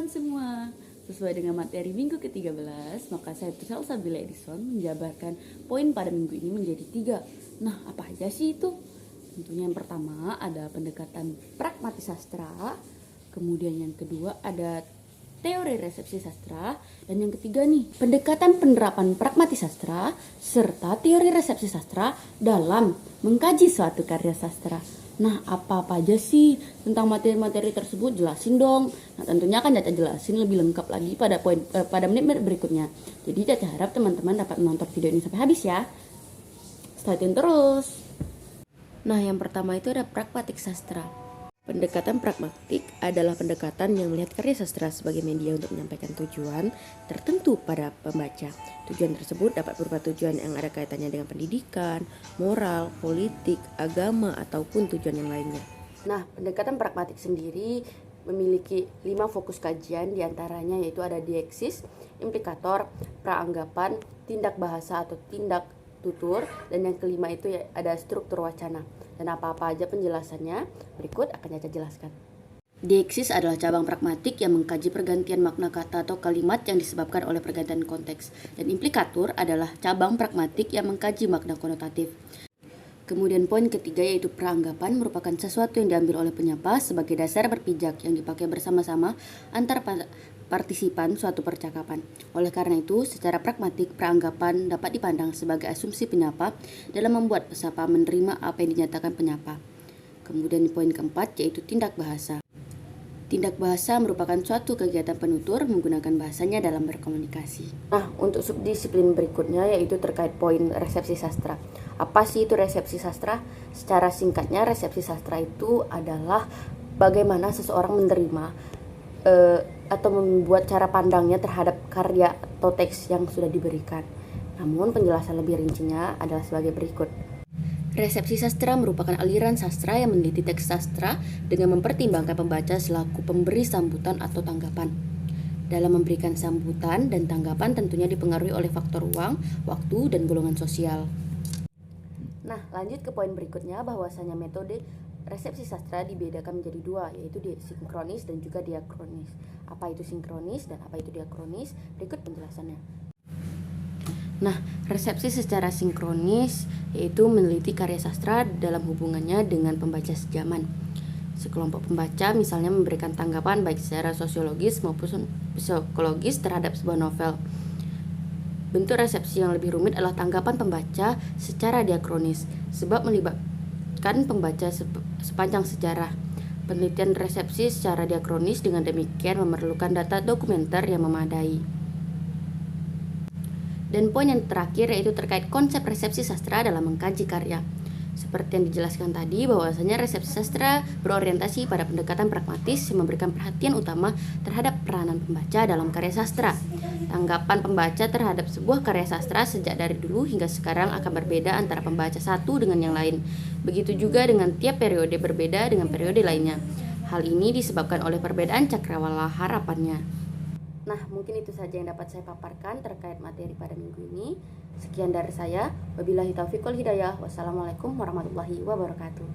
teman-teman semua. Sesuai dengan materi minggu ke-13, maka saya Tursel Sabila Edison menjabarkan poin pada minggu ini menjadi 3. Nah, apa aja sih itu? Tentunya yang pertama ada pendekatan pragmatis sastra, kemudian yang kedua ada teori resepsi sastra, dan yang ketiga nih, pendekatan penerapan pragmatis sastra serta teori resepsi sastra dalam mengkaji suatu karya sastra. Nah, apa-apa aja sih tentang materi-materi tersebut? Jelasin dong. Nah, tentunya akan Caca jelasin lebih lengkap lagi pada menit-menit berikutnya. Jadi Caca harap teman-teman dapat menonton video ini sampai habis ya. Stay tune terus. Nah, yang pertama itu ada pragmatik sastra. Pendekatan pragmatik adalah pendekatan yang melihat karya sastra sebagai media untuk menyampaikan tujuan tertentu pada pembaca. Tujuan tersebut dapat berupa tujuan yang ada kaitannya dengan pendidikan, moral, politik, agama, ataupun tujuan yang lainnya. Nah, pendekatan pragmatik sendiri memiliki 5 fokus kajian, diantaranya yaitu ada dieksis, implikator, praanggapan, tindak bahasa atau tindak tutur, dan yang kelima itu ya ada struktur wacana. Dan apa-apa aja penjelasannya berikut akan Caca jelaskan. Dieksis adalah cabang pragmatik yang mengkaji pergantian makna kata atau kalimat yang disebabkan oleh pergantian konteks. Dan implikatur adalah cabang pragmatik yang mengkaji makna konotatif. Kemudian poin ketiga yaitu praanggapan merupakan sesuatu yang diambil oleh penyapa sebagai dasar berpijak yang dipakai bersama-sama antar partisipan suatu percakapan. Oleh karena itu, secara pragmatik, praanggapan dapat dipandang sebagai asumsi penyapa dalam membuat pesapa menerima apa yang dinyatakan penyapa. Kemudian poin keempat yaitu tindak bahasa. Tindak bahasa merupakan suatu kegiatan penutur menggunakan bahasanya dalam berkomunikasi. Nah, untuk subdisiplin berikutnya yaitu terkait poin resepsi sastra. Apa sih itu resepsi sastra? Secara singkatnya, resepsi sastra itu adalah bagaimana seseorang menerima atau membuat cara pandangnya terhadap karya atau teks yang sudah diberikan. Namun penjelasan lebih rincinya adalah sebagai berikut. Resepsi sastra merupakan aliran sastra yang meneliti teks sastra dengan mempertimbangkan pembaca selaku pemberi sambutan atau tanggapan. Dalam memberikan sambutan dan tanggapan tentunya dipengaruhi oleh faktor ruang, waktu, dan golongan sosial. Nah, lanjut ke poin berikutnya bahwasanya metode resepsi sastra dibedakan menjadi 2, yaitu sinkronis dan juga diakronis. Apa itu sinkronis dan apa itu diakronis? Berikut penjelasannya. Nah, resepsi secara sinkronis yaitu meneliti karya sastra dalam hubungannya dengan pembaca sejaman. Sekelompok pembaca misalnya memberikan tanggapan baik secara sosiologis maupun psikologis terhadap sebuah novel. Bentuk resepsi yang lebih rumit adalah tanggapan pembaca secara diakronis, sebab melibatkan pembaca sepanjang sejarah. Penelitian resepsi secara diakronis dengan demikian memerlukan data dokumenter yang memadai. Dan poin yang terakhir yaitu terkait konsep resepsi sastra dalam mengkaji karya. Seperti yang dijelaskan tadi bahwasanya resepsi sastra berorientasi pada pendekatan pragmatis yang memberikan perhatian utama terhadap peranan pembaca dalam karya sastra. Tanggapan pembaca terhadap sebuah karya sastra sejak dari dulu hingga sekarang akan berbeda antara pembaca satu dengan yang lain. Begitu juga dengan tiap periode berbeda dengan periode lainnya. Hal ini disebabkan oleh perbedaan cakrawala harapannya. Nah, mungkin itu saja yang dapat saya paparkan terkait materi pada minggu ini. Sekian dari saya. Wabillahi taufiq wal hidayah. Wassalamualaikum warahmatullahi wabarakatuh.